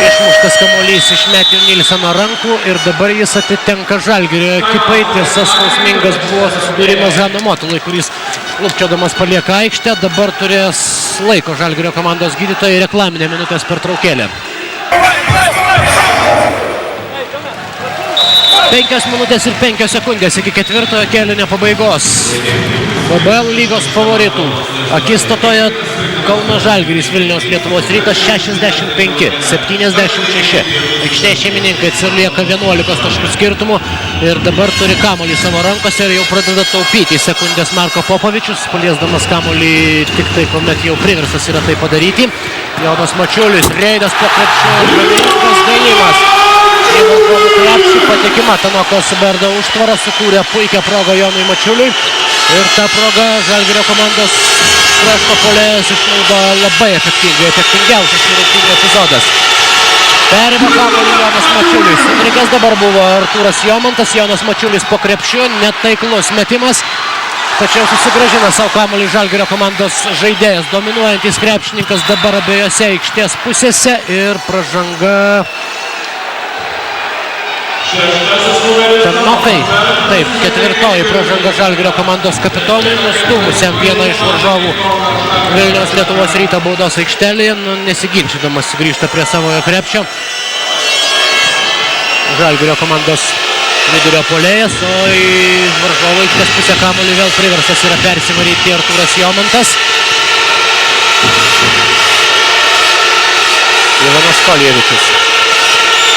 Išmuštas kamuolys iš Metju Nilsono rankų ir dabar jis atitenka Žalgirio ekipai. Tiesa, skausmingas buvo susidūrimas Hano Motului, kuris klupčiodamas palieka aikštę. Dabar turės laiko Žalgirio komandos gydytojai reklaminė minutės pertraukėlė. 5 minutės ir 5 sekundės iki ketvirtojo kėlinio pabaigos. BBL lygos favoritų akistatoje Kauno Žalgiris Vilniaus Lietuvos Rytas 65-76. Aikštės šeimininkai atsilieka 11 taškų skirtumų ir dabar turi kamuolį savo rankose ir jau pradeda taupyti sekundės Marko Popovičius, paliesdamas kamuolį tik tai, kuomet jau priverstas yra tai padaryti. Jonas Mačiulis, reidas po krepšiu, žalingas dėjimas. Į varžovų krepšį patekimą Tanoko Suberdo užtvarą sukūrė puikią progą Jonui Mačiuliui. Ir ta proga Žalgirio komandos krašto puolėjas išnaudojo labai efektingiausias šių rungtynių epizodas. Perima kamuolį Jonas Mačiulis. Sutrikęs dabar buvo Artūras Jomantas. Jonas Mačiulis po krepšiu, netaiklus metimas. Tačiau susigrąžina savo kamuolį Žalgirio komandos žaidėjas. Dominuojantis krepšininkas dabar abiejose aikštės pusėse ir pražanga Tanokai. Taip, ketvirtoji pražanga Žalgirio komandos kapitonui, nustumusiam vieną iš varžovų Vilniaus Lietuvos Ryto baudos aikštelėje, nesiginčydamas grįžta prie savojo krepšio. Žalgirio komandos vidurio puolėjas, o į varžovų aikštės pusę kamuolį vėl priverstas yra persivaryti Artūras Jomantas. Ivanas Koljevičius.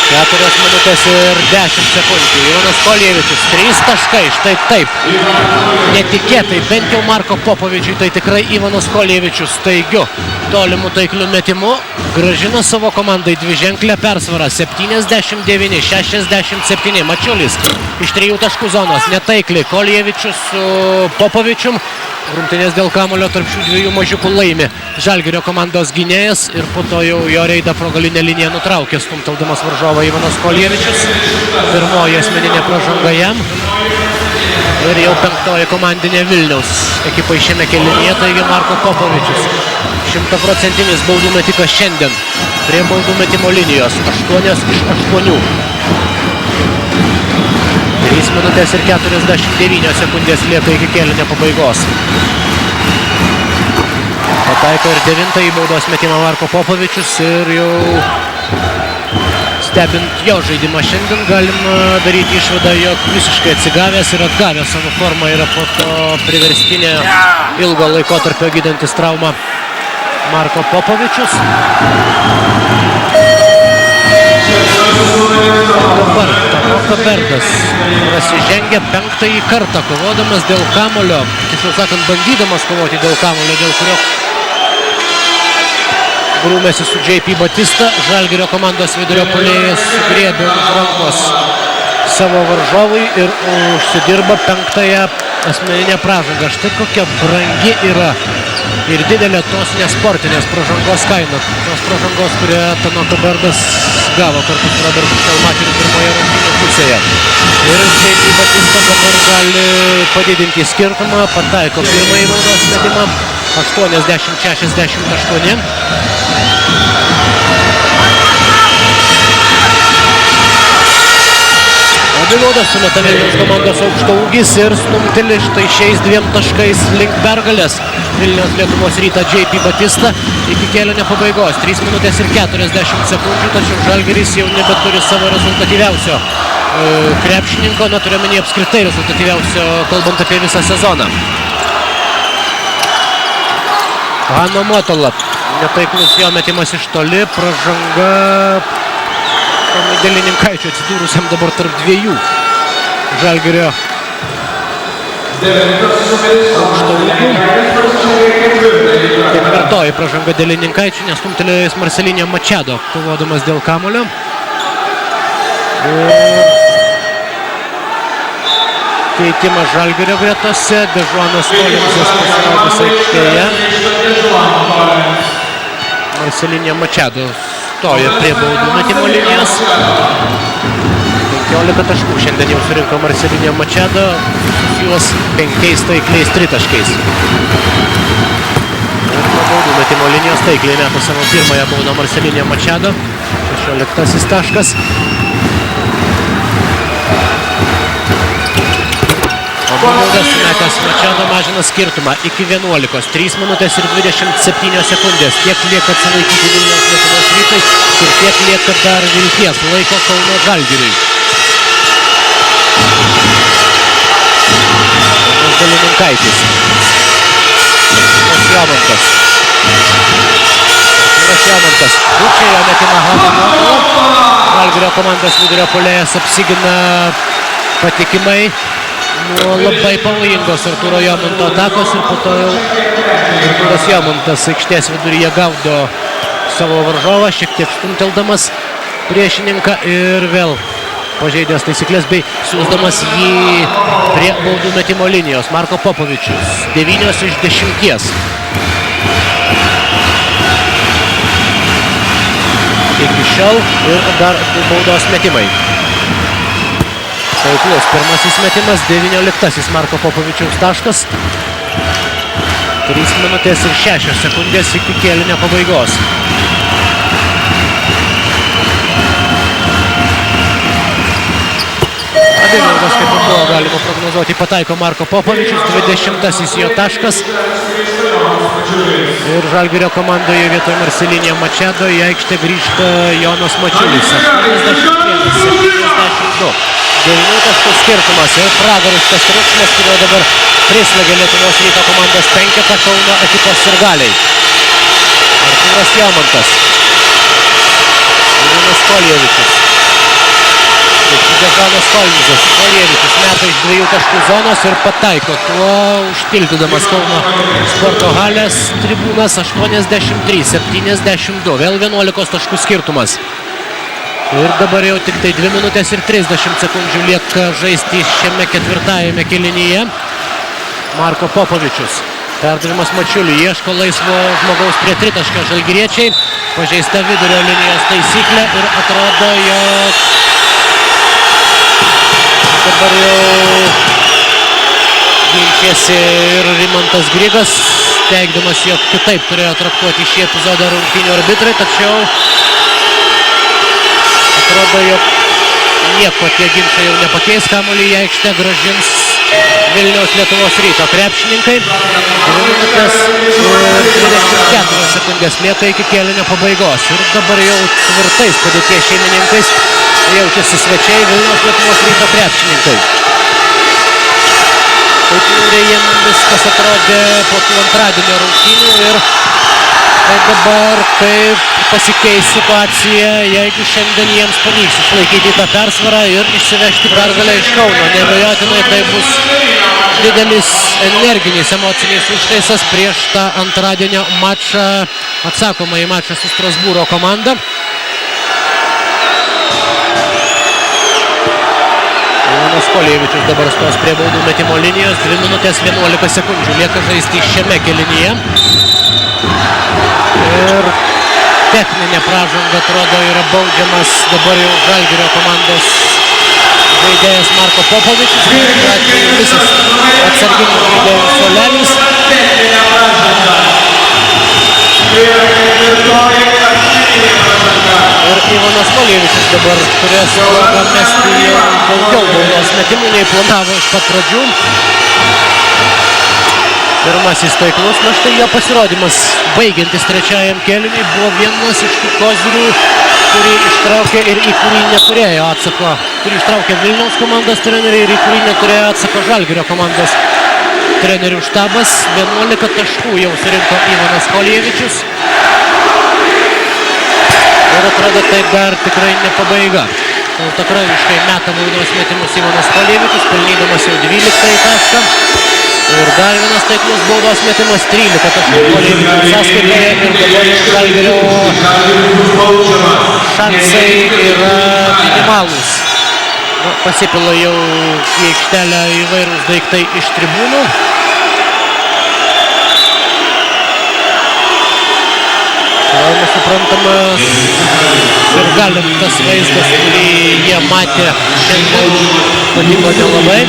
4 minutės ir 10 sekundžių. Ivanas Koljevičius, 3 taškai, štai taip. Netikėtai, bent jau Marko Popovičiui, tai tikrai Ivanas Koljevičius staigiu tolimų taiklių metimu grąžina savo komandai dviženklę persvarą 79-67. Mačiulis iš 3 taškų zonos, netaikliai Koljevičius su Popovičium. Rungtynės dėl kamuolio tarp šių dviejų mažiukų laimi Žalgirio komandos gynėjas ir po to jau jo reidą pro galinę liniją nutraukė, stumteldamas varžovą Ivanas Koljevičius. Pirmoji asmeninė pražanga jam. Ir jau 5 komandinė Vilniaus ekipai šiame kėlinyje, taigi Marko Popovičius. 100% baudų metikas šiandien prie baudų metimo linijos. 8 iš 8. 3 minutės ir 49 sekundės lieka iki kėlinio pabaigos. Pataiko ir 9 baudos metimą Marko Popovičius ir jau stebint jo žaidimą šiandien galima daryti išvadą, jog visiškai atsigavęs ir atgavęs savo formą yra po to priverstinė ilgo laikotarpio gydantis traumą Marko Popovičius. Dabar Tanoko Berdas prasižengia 5 kartą kovodamas dėl kamulio, tiksliau sakant, bandydamas kovoti dėl kamulio, dėl kurio grūmėsi su JP Batista. Žalgirio komandos vidurio puolėjas griebė už rankos savo varžovui ir užsidirba 5 asmeninę pražangą. Štai kokia brangi yra ir didelė tos nesportinės pražangos kaina. Tos pražangos, kurią Tanoko Berdas gavo kartu su Robertu Šelmateriu pirmoje rungtynių pusėje. Ir JP Batista dabar gali padidinti skirtumą, pataiko pirmąjį baudos metimą 80-68. Abi baudas sumeta Vilniaus komandos aukštaūgis ir stumteli štai šiais 2 taškais link pergalės Vilniaus Lietuvos Rytą JP Batista iki kėlinio pabaigos. 3 minutės ir 40 sekundžių, tačiau Žalgiris jau nebeturi savo rezultatyviausio krepšininko, turiu omeny apskritai rezultatyviausio, kalbant apie visą sezoną. Hano Motola, netaiklus jo metimas iš toli, pražanga Delininkaičio atsidūrusiam dabar tarp 2 Žalgirio aukštaūgių. 4 pražanga Delininkaičio, nestumtelėjęs Marcelinio Mačado, kovodamas dėl kamulio. Keitimas Žalgirio gretose, Dežuanas Kolimsas pasirodys aikštėje. Marcelinio Mačado stoja prie baudų metimo linijos. 15 taškų šiandien jau surinko Marcelinio Mačado, juos 5 taikliais tritaškais. Ir nuo baudų metimo linijos taikliai meta savo pirmąją baudą Marcelinio Machado. 16 taškas. O baudas sumetęs Machado mažina skirtumą iki 11. 3 minutės ir 27 sekundės. Tiek lieka atsilaikyti Vilniaus Lietuvos Rytui ir tiek lieka dar vilties laiko Kauno Žalgiriui. Dalininkaitis. Jomantas. Bučėjo metimą Hamanotą. Žalgirio komandos vidurio puolėjas apsigina patikimai nuo labai pavojingos Artūro Jomanto atakos ir po to jau Artūras Jomantas aikštės viduryje gaudo savo varžovą, šiek tiek stumteldamas priešininką ir vėl pažeidęs taisyklės bei siūsdamas jį prie baudų metimo linijos. Marko Popovičius, 9 iš 10. Iki šiol ir dar baudos metimai. Taiklus pirmasis metimas, 19 Marko Popovičiaus taškas. 3 minutės ir 6 sekundės iki kėlinio pabaigos. Abivardas, kaip ir buvo galima prognozuoti, pataiko Marko Popovičius, 20 jo taškas. Ir Žalgirio komandoje vietoj Marcelinio Machado į aikštę grįžta Jonas Mačiulis. 81-72. 9 taškų skirtumas ir pragariškas triukšmas, kurio dabar prislėgė Lietuvos Ryto komandos penketą Kauno ekipos sirgaliai. Artūras Jomantas. Ilinas Koljevičius. Dežanas Kolmizas. Koljevičius meta iš 2 taškų zonos ir pataiko. Tuo užtildydamas Kauno sporto halės tribūnas 83-72. Vėl 11 taškų skirtumas. Ir dabar jau tik tai 2 minutės ir 30 sekundžių lieka žaisti šiame ketvirtajame kėlinyje. Marko Popovičius. Perdavimas Mačiuliui. Ieško laisvo žmogaus prie tritaškio žalgiriečiai. Pažeista vidurio linijos taisyklė ir atrodo, jog dabar jau ginčiasi ir Rimantas Grigas, teigdamas, jog kitaip turėjo traktuoti šį epizodą rungtynių arbitrai, tačiau atrodo, jog nieko tie ginčiai jau nepakeis, kamuolį į aikštę grąžins Vilniaus Lietuvos Ryto krepšininkai. 2 minutės ir 24 sekundės lieka iki kėlinio pabaigos. Ir dabar jau tvirtais padėties šeimininkais jaučiasi svečiai Vilniaus Lietuvos Ryto krepšininkai. Taip niūriai jiems viskas atrodė po tų antradienio rungtynių ir tai dabar kaip pasikeis situacija, jeigu šiandien jiems pavyks išlaikyti tą persvarą ir išsivežti pergalę iš Kauno. Neabejotinai tai bus didelis energinis emocinis užtaisas prieš tą antradienio mačą, atsakomąjį mačą su Strasbūro komanda. Jonas Koljevičius dabar stos prie baudų metimo linijos. 2 minutės 11 sekundžių lieka žaisti šiame kėlinyje. Ir techninė pražanga atrodo yra baudžiamas dabar jau Žalgirio komandos žaidėjas Marko Popovičius. Visas atsarginis žaidėjas Soleris. Ir Ivanas Koljevičius dabar turės progą mesti jau daugiau baudos metimų nei planavo iš pat pradžių. Pirmasis taiklus, na štai jo pasirodymas baigiantis trečiajam kėliniui buvo vienas iš tų kozirių, kurį ištraukė ir į kurį neturėjo atsako. Kurį ištraukė Vilniaus komandos treneriai ir į kurį neturėjo atsako Žalgirio komandos trenerių štabas. 11 taškų jau surinko Ivanas Koljevičius. Ir atrodo, tai dar tikrai ne pabaiga. Šaltakraujiškai meta baudos metimus Ivanas Koljevičius, pelnydamas jau 12 tašką. Ir dar vienas taiklus baudos metimas, 13 taškų Koljevičiaus sąskaitoje. Ir dabar Žalgirio šansai yra minimalūs. Pasipila jau į aikštelę įvairūs daiktai iš tribūnų. Savame suprantamas ir galim tas vaizdas, kurį jie matė šiandien, patiko nelabai.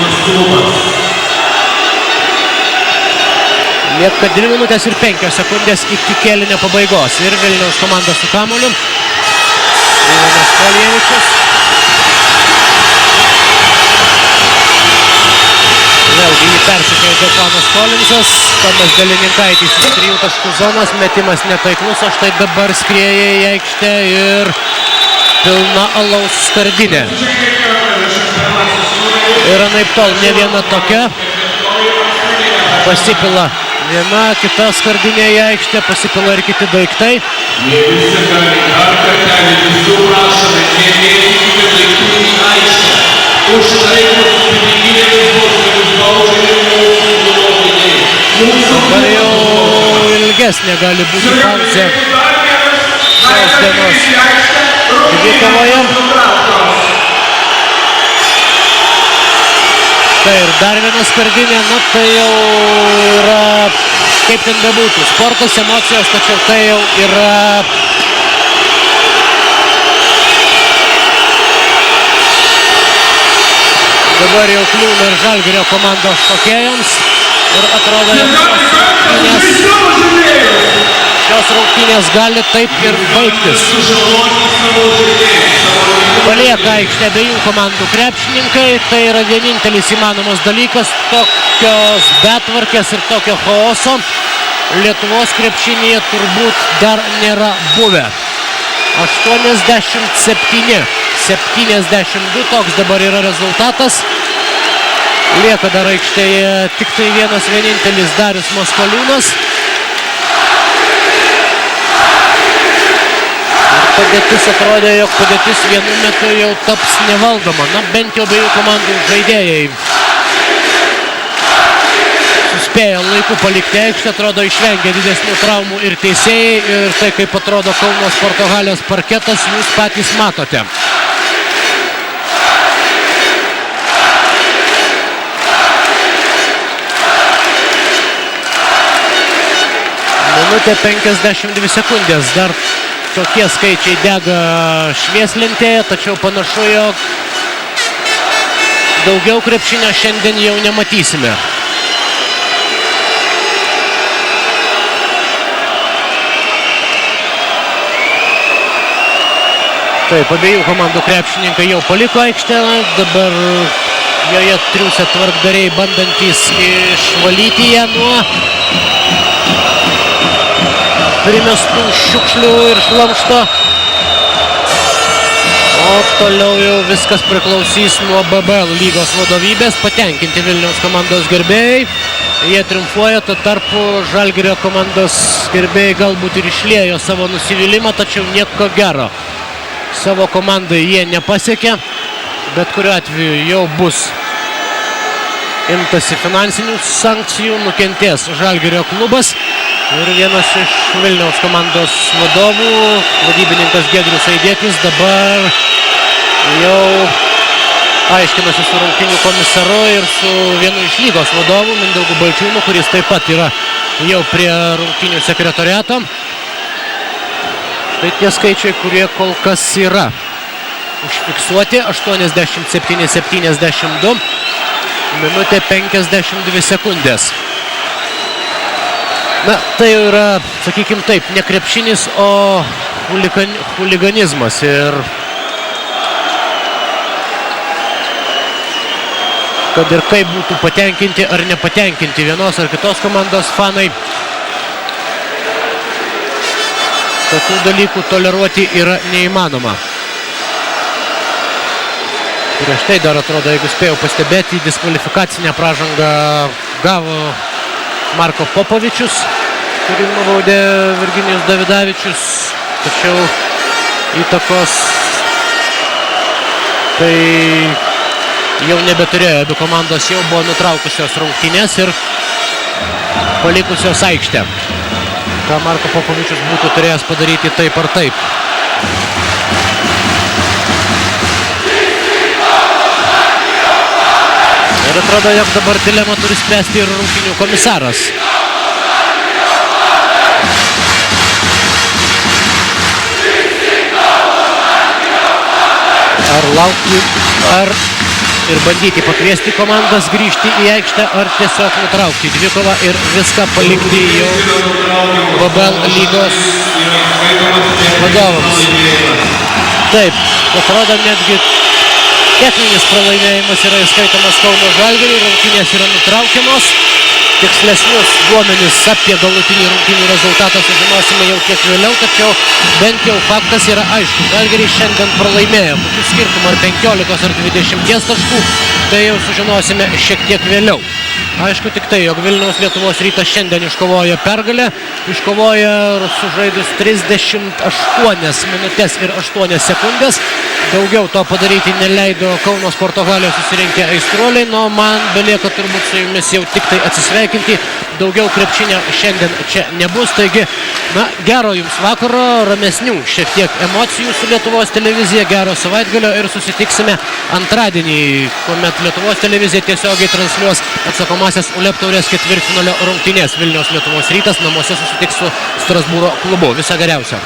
Lieka 2 minutės ir 5 sekundės iki kėlinio pabaigos. Ir Vilniaus komanda su kamuoliu. Ivanas Koljevičius. Vėlgi jį persikėjo Džopanas Kolinsas. Tomas Delininkaitis iš 3 taškų zonos. Metimas netaiklus, o štai dabar skrieja į aikštę ir pilna alaus skardinė. Ir anaiptol ne viena tokia. Pasipila viena, kita skardinė į aikštę, pasipila ir kiti daiktai.
Visi gali dar kartelį, visų prašome, nemėgykite daiktų į aikštę. Už tai, kad piniginėmis bausmėmis baudžiami mūsų nuomonėjai.
Dabar jau ilgesnė gali būti pauzė šios dienos dvikovoje. Tai ir dar viena skardinė, na tai jau yra, kaip ten bebūtų, sportas, emocijos, tačiau tai jau yra dabar jau kliūna ir Žalgirio komandos šokėjams ir atrodo, šios rungtynės gali taip ir baigtis. Palieka aikštę abiejų komandų krepšininkai, tai yra vienintelis įmanomas dalykas, tokios betvarkės ir tokio chaoso Lietuvos krepšinyje turbūt dar nėra buvę. 87-72, toks dabar yra rezultatas. Lieka dar aikštėje tik tai vienas vienintelis Darius Maskoliūnas. Padėtis atrodė, jog padėtis vienu metu jau taps nevaldoma. Na, bent jau abiejų komandų žaidėjai suspėjo laiku palikti aikštę, atrodo išvengė didesnių traumų ir teisėjai. Ir tai, kaip atrodo Kauno sporto halės parketas, jūs patys matote. Minutė 52 sekundės. Dar tokie skaičiai dega švieslentėje, tačiau panašu, jog daugiau krepšinio šiandien jau nematysime. Taip, abiejų komandų krepšininkai jau paliko aikštę, dabar joje triūsia tvarkdariai, bandantys išvalyti ją nuo primestų šiukšlių ir šlamšto. O toliau jau viskas priklausys nuo BBL lygos vadovybės. Patenkinti Vilniaus komandos gerbėjai. Jie triumfuoja, tuo tarpu Žalgirio komandos gerbėjai galbūt ir išliejo savo nusivylimą, tačiau nieko gero. Savo komandai jie nepasiekė, bet kuriuo atveju jau bus imtasi finansinių sankcijų, nukentės Žalgirio klubas. Ir vienas iš Vilniaus komandos vadovų, vadybininkas Giedrius Aidėtis, dabar jau aiškinasi su rungtynių komisaru ir su vienu iš lygos vadovų, Mindaugu Balčiūnu, kuris taip pat yra jau prie rungtynių sekretoriato. Tai tie skaičiai, kurie kol kas yra užfiksuoti. 87-72, minutė 52 sekundės. Na, tai jau yra, sakykim taip, ne krepšinis, o huliganizmas. Ir kad ir kaip būtų patenkinti ar nepatenkinti vienos ar kitos komandos fanai, tokių dalykų toleruoti yra neįmanoma. Prieš tai dar atrodo, jeigu spėjau pastebėti, diskvalifikacinę pražangą gavo Marko Popovičius, kurį nubaudė Virginijus Davidavičius, tačiau įtakos tai jau nebeturėjo. Abi komandos jau buvo nutraukusios rungtynes ir palikusios aikštę. Ką Marko Popovičius būtų turėjęs padaryti taip ar taip. Ir atrodo, jog dabar dilemą turi spręsti ir rungtynių komisaras. Ar laukti, ar ir bandyti pakviesti komandas grįžti į aikštę ar tiesiog nutraukti dvikovą ir viską palikti jau VBL lygos vadovams. Taip, atrodo netgi techninis pralaimėjimas yra įskaitomas Kauno Žalgiriui, rungtynės yra nutraukiamos. Tikslesnius duomenis apie galutinį rungtynių rezultatą sužinosime jau kiek vėliau, tačiau bent jau faktas yra aišku. Žalgiris šiandien pralaimėjo. Kokių skirtumų ar 15 ar 20 taškų, tai jau sužinosime šiek tiek vėliau. Aišku tik tai, jog Vilniaus Lietuvos Rytas šiandien iškovoja pergalę. Iškovoja sužaidus 38 minutės ir 8 sekundės. Daugiau to padaryti neleido Kauno Sporto halėje susirinkę aistruoliai, no man belieka turbūt su jumis jau tik tai atsisveikinti. Daugiau krepšinio šiandien čia nebus, taigi, na, gero jums vakaro, ramesnių šiek tiek emocijų su Lietuvos televizija, gero savaitgalio ir susitiksime antradienį, kuomet Lietuvos televizija tiesiogiai transliuos atsakomasias ULEB taurės ketvirtfinalio rungtynės. Vilniaus Lietuvos Rytas namuose susitiks su Strasbūro klubu. Viso geriausio.